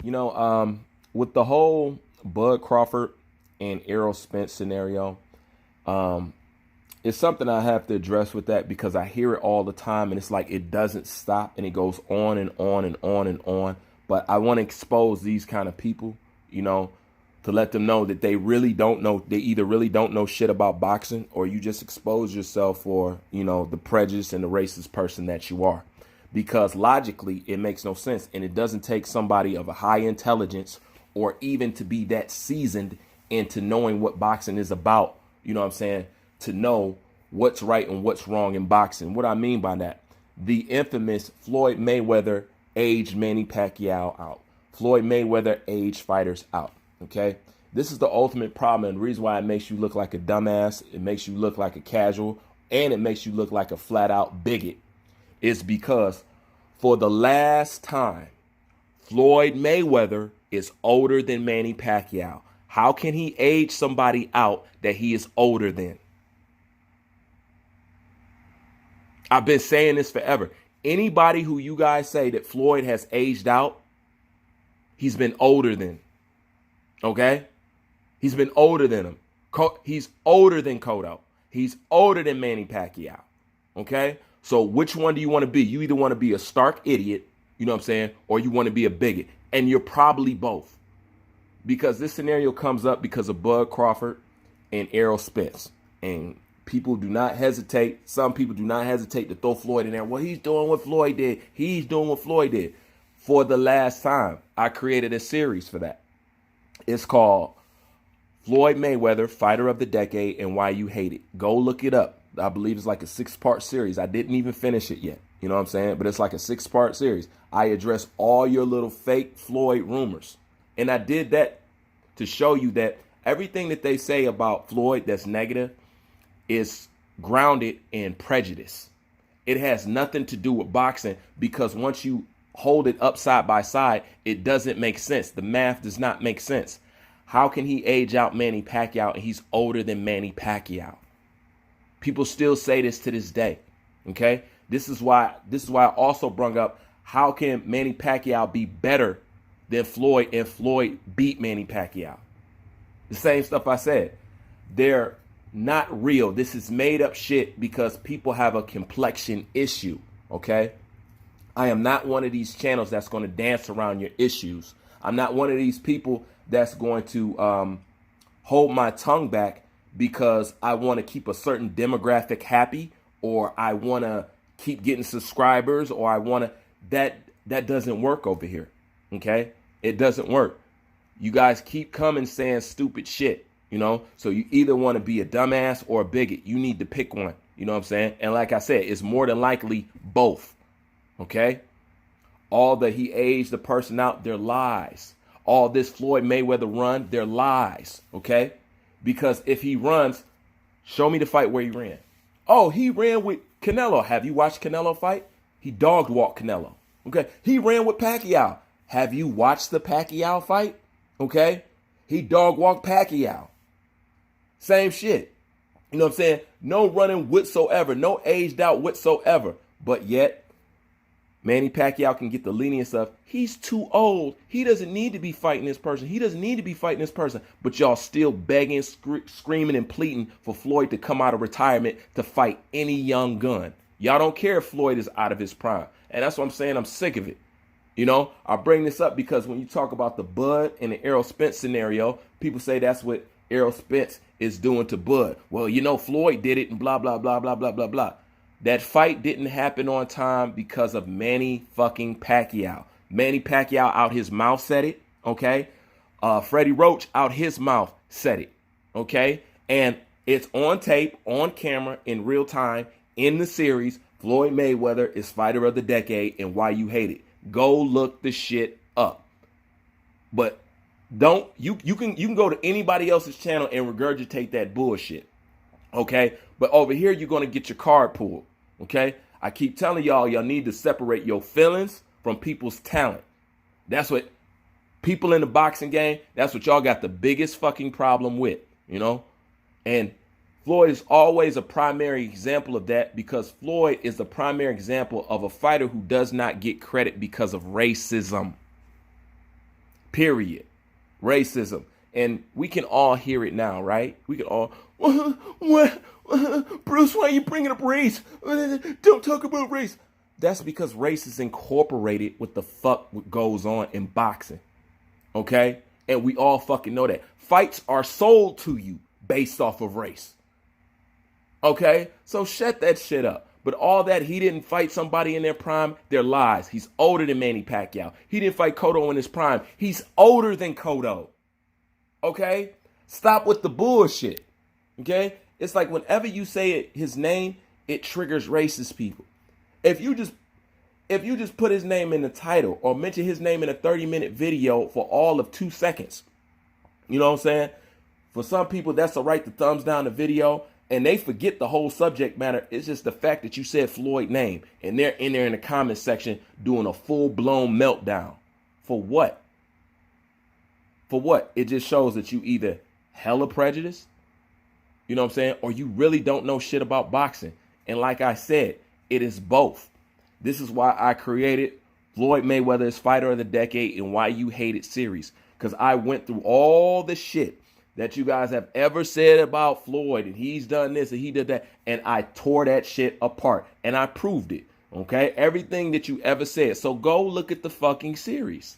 With the whole Bud Crawford and Errol Spence scenario, um, it's something I have to address with that because I hear it all the time and it's like it doesn't stop and it goes on and on and on and on. But I want to expose these kind of people, you know, to let them know that they really don't know. They either really don't know shit about boxing or you just expose yourself for, the prejudice and the racist person that you are. Because logically, it makes no sense. And it doesn't take somebody of a high intelligence or even to be that seasoned into knowing what boxing is about, you know what I'm saying, to know what's right and what's wrong in boxing. What I mean by that, the infamous Floyd Mayweather aged Manny Pacquiao out. Floyd Mayweather aged fighters out. Okay. This is the ultimate problem. And the reason why it makes you look like a dumbass, it makes you look like a casual, and it makes you look like a flat out bigot is because for the last time, Floyd Mayweather is older than Manny Pacquiao. How can he age somebody out that he is older than? I've been saying this forever. Anybody who you guys say that Floyd has aged out, he's been older than. Okay? He's been older than him. He's older than Cotto. He's older than Manny Pacquiao. Okay? So which one do you want to be? You either want to be a stark idiot, you know what I'm saying, or you want to be a bigot. And you're probably both. Because this scenario comes up because of Bud Crawford and Errol Spence. And people do not hesitate. Some people do not hesitate to throw Floyd in there. Well, he's doing what Floyd did. He's doing what Floyd did. For the last time, I created a series for that. It's called Floyd Mayweather, Fighter of the Decade, and Why You Hate It. Go look it up. I believe it's like a 6-part series. I didn't even finish it yet. You know what I'm saying? But it's like a 6-part series. I address all your little fake Floyd rumors. And I did that to show you that everything that they say about Floyd that's negative is grounded in prejudice. It has nothing to do with boxing because once you hold it up side by side, it doesn't make sense. The math does not make sense. How can he age out Manny Pacquiao and he's older than Manny Pacquiao? People still say this to this day. Okay? This is why I also brought up how can Manny Pacquiao be better than Floyd and Floyd beat Manny Pacquiao? The same stuff I said. They're not real. This is made up shit because people have a complexion issue. Okay? I am not one of these channels that's going to dance around your issues. I'm not one of these people that's going to hold my tongue back because I want to keep a certain demographic happy or I want to keep getting subscribers or I want to, that doesn't work over here. Okay? It doesn't work. You guys keep coming saying stupid shit, so you either want to be a dumbass or a bigot. You need to pick one. You know what I'm saying? And like I said, it's more than likely both. Okay? All that he aged the person out, they're lies. All this Floyd Mayweather run, they're lies. Okay? Because if he runs, show me the fight where he ran. Oh, he ran with Canelo. Have you watched Canelo fight? He dog walked Canelo. Okay? He ran with Pacquiao. Have you watched the Pacquiao fight? Okay? He dog walked Pacquiao. Same shit. You know what I'm saying? No running whatsoever. No aged out whatsoever. But yet, Manny Pacquiao can get the lenience of, he's too old. He doesn't need to be fighting this person. He doesn't need to be fighting this person. But y'all still begging, screaming, and pleading for Floyd to come out of retirement to fight any young gun. Y'all don't care if Floyd is out of his prime. And that's what I'm saying. I'm sick of it. I bring this up because when you talk about the Bud and the Errol Spence scenario, people say that's what Errol Spence is doing to Bud. Well, Floyd did it and blah, blah, blah, blah, blah, blah, blah. That fight didn't happen on time because of Manny fucking Pacquiao. Manny Pacquiao out his mouth said it, okay? Freddie Roach out his mouth said it, okay? And it's on tape, on camera, in real time, in the series. Floyd Mayweather is Fighter of the Decade and Why You Hate It. Go look the shit up. But you can go to anybody else's channel and regurgitate that bullshit. Okay? But over here you're going to get your card pulled. Okay? I keep telling y'all need to separate your feelings from people's talent. That's what people in the boxing game, that's what y'all got the biggest fucking problem with, And Floyd is always a primary example of that because Floyd is the primary example of a fighter who does not get credit because of racism. Period. Racism. And we can all hear it now, right? We can all, what? Bruce, why are you bringing up race? Don't talk about race. That's because race is incorporated with the fuck what goes on in boxing. Okay? And we all fucking know that. Fights are sold to you based off of race. Okay? So shut that shit up. But all that, he didn't fight somebody in their prime, they're lies. He's older than Manny Pacquiao. He didn't fight Cotto in his prime. He's older than Cotto. Okay? Stop with the bullshit. Okay? It's like whenever you say his name, it triggers racist people. If you just put his name in the title or mention his name in a 30-minute video for all of 2 seconds, you know what I'm saying? For some people, that's a right to thumbs down the video, and they forget the whole subject matter. It's just the fact that you said Floyd name, and they're in there in the comment section doing a full-blown meltdown. For what? For what? It just shows that you either hella prejudiced, you know what I'm saying, or you really don't know shit about boxing. And like I said, it is both. This is why I created Floyd Mayweather's Fighter of the Decade and Why You Hate It series. Because I went through all the shit that you guys have ever said about Floyd, and he's done this and he did that, and I tore that shit apart and I proved it. Okay? Everything that you ever said. So go look at the fucking series.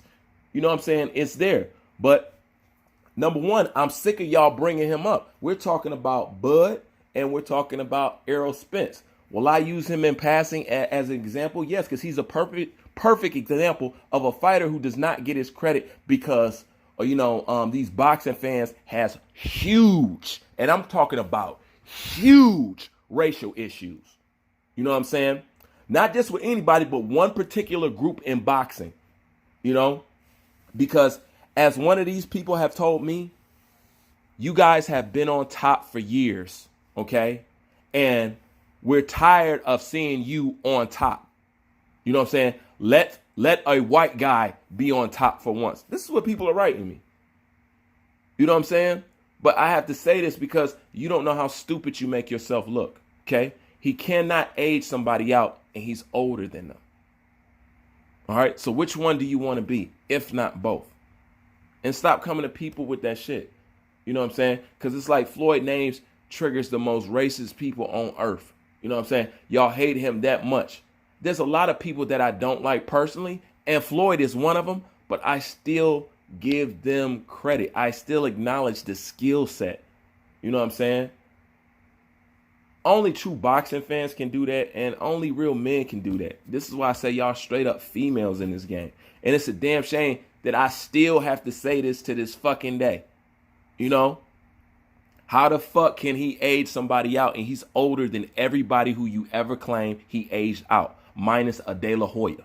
You know what I'm saying? It's there. But number one, I'm sick of y'all bringing him up. We're talking about Bud and we're talking about Errol Spence. Will I use him in passing as an example? Yes, because he's a perfect example of a fighter who does not get his credit because, these boxing fans has huge, and I'm talking about huge racial issues. You know what I'm saying? Not just with anybody, but one particular group in boxing, because as one of these people have told me, you guys have been on top for years, okay? And we're tired of seeing you on top. You know what I'm saying? Let a white guy be on top for once. This is what people are writing me. You know what I'm saying? But I have to say this because you don't know how stupid you make yourself look, okay? He cannot age somebody out, and he's older than them. All right? So which one do you want to be, if not both? And stop coming to people with that shit. You know what I'm saying? Because it's like Floyd names triggers the most racist people on earth. You know what I'm saying? Y'all hate him that much. There's a lot of people that I don't like personally, and Floyd is one of them, but I still give them credit. I still acknowledge the skill set. You know what I'm saying? Only true boxing fans can do that, and only real men can do that. This is why I say y'all straight up females in this game. And it's a damn shame that I still have to say this to this fucking day. How the fuck can he age somebody out and he's older than everybody who you ever claimed he aged out, minus a De La Hoya?